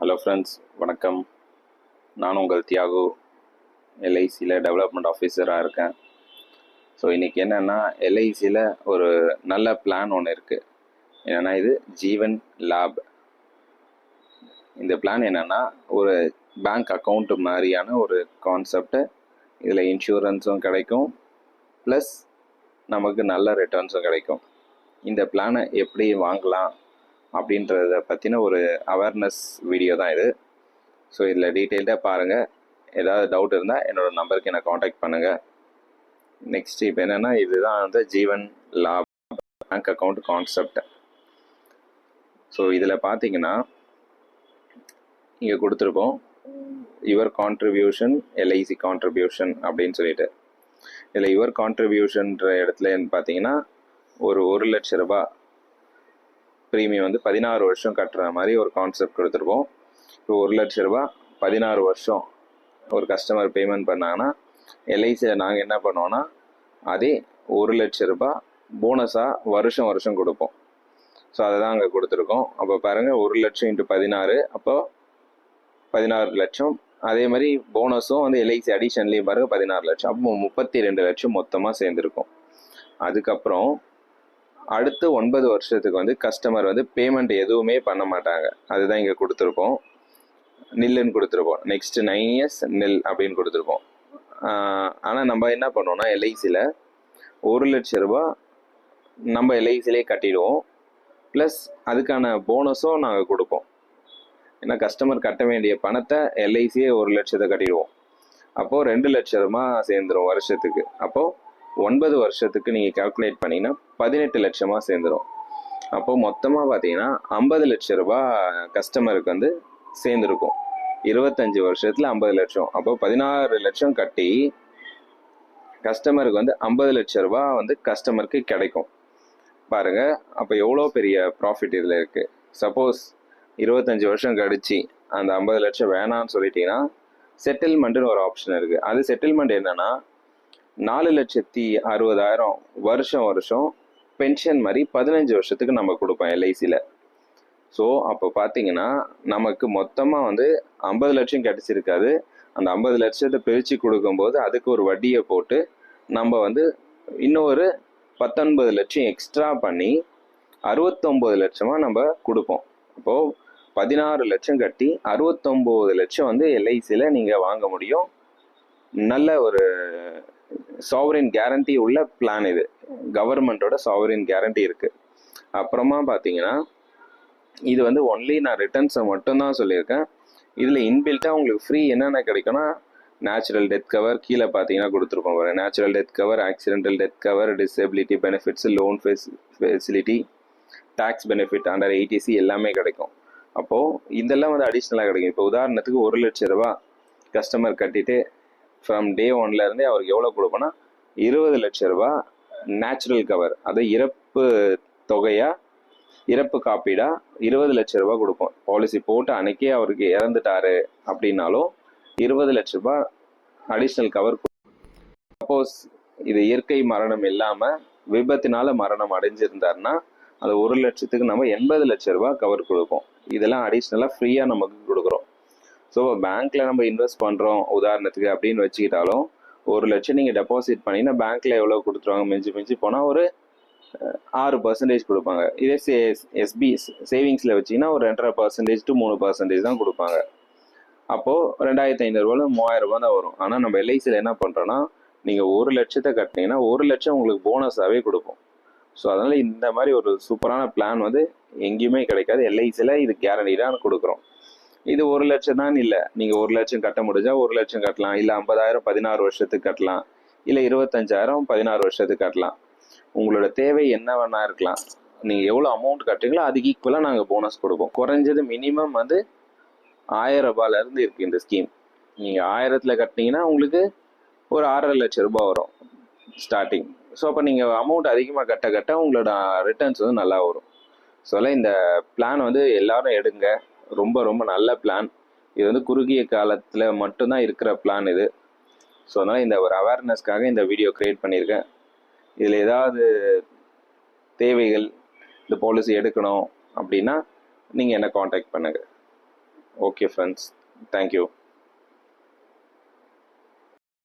Hello friends, வணக்கம். நான் உங்கள் தியாகு, எல்ஐசியில் டெவலப்மெண்ட் ஆஃபீஸராக இருக்கேன். ஸோ இன்றைக்கி என்னென்னா, எல்ஐசியில் ஒரு நல்ல பிளான் ஒன்று இருக்குது. என்னென்னா, இது ஜீவன் லாப். இந்த பிளான் என்னென்னா, ஒரு பேங்க் அக்கௌண்ட்டு மாதிரியான ஒரு கான்செப்டு. இதில் இன்சூரன்ஸும் கிடைக்கும், ப்ளஸ் நமக்கு நல்ல ரிட்டர்ன்ஸும் கிடைக்கும். இந்த பிளானை எப்படி வாங்கலாம் அப்படின்றத பற்றின ஒரு அவேர்னஸ் வீடியோ தான் இது. ஸோ இதில் டீட்டெயில்டாக பாருங்கள். ஏதாவது டவுட் இருந்தால் என்னோடய நம்பருக்கு என்னை காண்டாக்ட் பண்ணுங்கள். நெக்ஸ்ட் இப்போ என்னென்னா, இதுதான் வந்து ஜீவன் லாப் பேங்க் அக்கௌண்ட் கான்செப்ட். ஸோ இதில் பார்த்தீங்கன்னா, இங்கே கொடுத்துருக்கோம் யுவர் கான்ட்ரிபியூஷன் எல்ஐசி கான்ட்ரிபியூஷன் அப்படின்னு சொல்லிட்டு. இதில் யுவர் கான்ட்ரிபியூஷன்ற இடத்துல பார்த்தீங்கன்னா, ஒரு லட்ச ரூபாய் ப்ரீமியம் வந்து 16 வருஷம் கட்டுற மாதிரி ஒரு கான்செப்ட் கொடுத்துருக்கோம். இப்போ 1 லட்ச ரூபா 16 வருஷம் ஒரு கஸ்டமர் பேமெண்ட் பண்ணாங்கன்னா, எல்ஐசியில் நாங்கள் என்ன பண்ணுவோன்னா, அதே 1 லட்ச ரூபா போனஸாக வருஷம் வருஷம் கொடுப்போம். ஸோ அதை தான் அங்கே கொடுத்துருக்கோம். அப்போ பாருங்கள், 1 லட்சம் இன்ட்டு 16, அப்போது 16 லட்சம். அதே மாதிரி போனஸும் வந்து எல்ஐசி அடிஷன்லேயும் பாருங்கள் 16 லட்சம். அப்போ 32 லட்சம் மொத்தமாக சேர்ந்துருக்கும். அதுக்கப்புறம் அடுத்து 9 வருஷத்துக்கு வந்து கஸ்டமர் வந்து பேமெண்ட் எதுவுமே பண்ண மாட்டாங்க. அதுதான் இங்கே கொடுத்துருக்கோம், நில்லுன்னு கொடுத்துருக்கோம். நெக்ஸ்ட் 9 இயர்ஸ் நில் அப்படின்னு கொடுத்துருக்கோம். ஆனால் நம்ம என்ன பண்ணோம்னா, எல்ஐசியில் 1 லட்ச ரூபா நம்ம எல்ஐசிலே கட்டிடுவோம், ப்ளஸ் அதுக்கான போனஸும் நாங்கள் கொடுப்போம். ஏன்னா கஸ்டமர் கட்ட வேண்டிய பணத்தை எல்ஐசியே 1 லட்சத்தை கட்டிடுவோம். அப்போது 2 லட்ச ரூபா சேர்ந்துடும் வருஷத்துக்கு. அப்போது 9 வருஷத்துக்கு நீங்கள் கால்குலேட் பண்ணிங்கன்னா 18 லட்சமாக சேர்ந்துடும். அப்போது மொத்தமாக பார்த்தீங்கன்னா 50 லட்ச ரூபா கஸ்டமருக்கு வந்து சேர்ந்துருக்கும். 25 வருஷத்தில் 50 லட்சம். அப்போ 16 லட்சம் கட்டி கஸ்டமருக்கு வந்து 50 லட்ச ரூபா வந்து கஸ்டமருக்கு கிடைக்கும். பாருங்கள், அப்போ எவ்வளோ பெரிய ப்ராஃபிட் இதில் இருக்குது. சப்போஸ் 25 வருஷம் கழிச்சு அந்த 50 லட்சம் வேணான்னு சொல்லிட்டீங்கன்னா, செட்டில்மெண்ட்டுன்னு ஒரு ஆப்ஷன் இருக்குது. அது செட்டில்மெண்ட் என்னென்னா, 4,60,000 வருஷம் வருஷம் பென்ஷன் மாதிரி 15 வருஷத்துக்கு நம்ம கொடுப்போம் எல்ஐசியில். ஸோ அப்போ பார்த்தீங்கன்னா, நமக்கு மொத்தமாக வந்து 50 லட்சம் கிடச்சிருக்காது. அந்த 50 லட்சத்தை பிரித்து கொடுக்கும்போது அதுக்கு ஒரு வட்டியை போட்டு நம்ம வந்து இன்னொரு 19 லட்சம் எக்ஸ்ட்ரா பண்ணி 69 லட்சமாக நம்ம கொடுப்போம். அப்போது 16 லட்சம் கட்டி 69 லட்சம் வந்து எல்ஐசியில் நீங்கள் வாங்க முடியும். நல்ல ஒரு சாவரின் கேரண்டி உள்ள பிளான் இது. கவர்மெண்ட்டோட சாவரின் கேரண்டி இருக்குது. அப்புறமா பார்த்தீங்கன்னா, இது வந்து ஒன்லி நான் ரிட்டர்ன்ஸை மட்டும்தான் சொல்லியிருக்கேன். இதில் இன்பில்ட்டாக உங்களுக்கு ஃப்ரீ என்னென்ன கிடைக்கும்னா, நேச்சுரல் டெத் கவர் கீழே பார்த்தீங்கன்னா கொடுத்துருக்கோம். ஒரு natural death cover, accidental death cover, disability benefits, loan facility, tax benefit under 80C எல்லாமே கிடைக்கும். அப்போது இதெல்லாம் வந்து அடிஷ்னலாக கிடைக்கும். இப்போ உதாரணத்துக்கு 1 லட்ச ரூபா கஸ்டமர் கட்டிட்டு ஃப்ரம் டே 1லேருந்தே அவருக்கு எவ்வளோ கொடுப்போன்னா, 20 லட்ச ரூபா நேச்சுரல் கவர், அது இறப்பு தொகையாக, இறப்பு காப்பீடாக 20 லட்ச ரூபா கொடுப்போம். பாலிசி போட்டு அன்னைக்கே அவருக்கு இறந்துட்டாரு அப்படின்னாலும் 20 லட்ச ரூபா அடிஷ்னல் கவர். சப்போஸ் இது இயற்கை மரணம் இல்லாமல் விபத்தினால மரணம் அடைஞ்சிருந்தாருன்னா, அது 1 லட்சத்துக்கு நம்ம 80 லட்ச ரூபா கவர் கொடுப்போம். இதெல்லாம் அடிஷ்னலாக ஃப்ரீயாக நமக்கு கொடுக்குறோம். ஸோ பேங்க்கில் நம்ம இன்வெஸ்ட் பண்ணுறோம் உதாரணத்துக்கு அப்படின்னு வச்சுக்கிட்டாலும், 1 லட்சம் நீங்கள் டெபாசிட் பண்ணிங்கன்னா பேங்க்கில் எவ்வளோ கொடுத்துருவாங்க, மிஞ்சி போனால் ஒரு 6% கொடுப்பாங்க. இதே எஸ்பி சேவிங்ஸில் வச்சிங்கன்னா ஒரு 2.5% to 3% தான் கொடுப்பாங்க. அப்போது 2,500 ரூபாயில் 3,000 ரூபா தான் வரும். ஆனால் நம்ம எல்ஐசியில் என்ன பண்ணுறோன்னா, நீங்கள் 1 லட்சத்தை கட்டினீங்கன்னா 1 லட்சம் உங்களுக்கு போனஸாகவே கொடுப்போம். ஸோ அதனால் இந்த மாதிரி ஒரு சூப்பரான பிளான் வந்து எங்கேயுமே கிடைக்காது. எல்ஐசியில் இது கேரண்டிடாக கொடுக்குறோம். இது 1 லட்சம் தான் இல்லை, நீங்கள் 1 லட்சம் கட்ட முடிஞ்சால் 1 லட்சம் கட்டலாம், இல்லை 50,000 16 வருஷத்துக்கு கட்டலாம், இல்லை 25,000 16 வருஷத்துக்கு கட்டலாம். உங்களோட தேவை என்ன வேணா இருக்கலாம். நீங்கள் எவ்வளோ அமௌண்ட் கட்டுறீங்களோ அதுக்கு ஈக்குவலாக நாங்கள் போனஸ் கொடுப்போம். குறைஞ்சது மினிமம் வந்து 1000 ரூபாயிலேருந்து இருக்குது இந்த ஸ்கீம். நீங்கள் 1000ல் கட்டினீங்கன்னா உங்களுக்கு ஒரு 6.5 லட்ச ரூபாய் வரும் ஸ்டார்டிங். ஸோ அப்போ நீங்கள் அமௌண்ட் அதிகமாக கட்ட கட்ட உங்களோட ரிட்டர்ன்ஸ் வந்து நல்லா வரும். ஸோ இந்த பிளான் வந்து எல்லாரும் எடுங்க. ரொம்ப ரொம்ப நல்ல பிளான் இது. வந்து குறுகிய காலத்தில் மட்டும்தான் இருக்கிற பிளான் இது. ஸோ அதனால் இந்த ஒரு அவேர்னஸ்க்காக இந்த வீடியோ க்ரியேட் பண்ணியிருக்கேன். இதில் ஏதாவது தேவைகள், இந்த பாலிசி எடுக்கணும் அப்படின்னா நீங்கள் என்னை காண்டாக்ட் பண்ணுங்கள். Okay friends, thank you.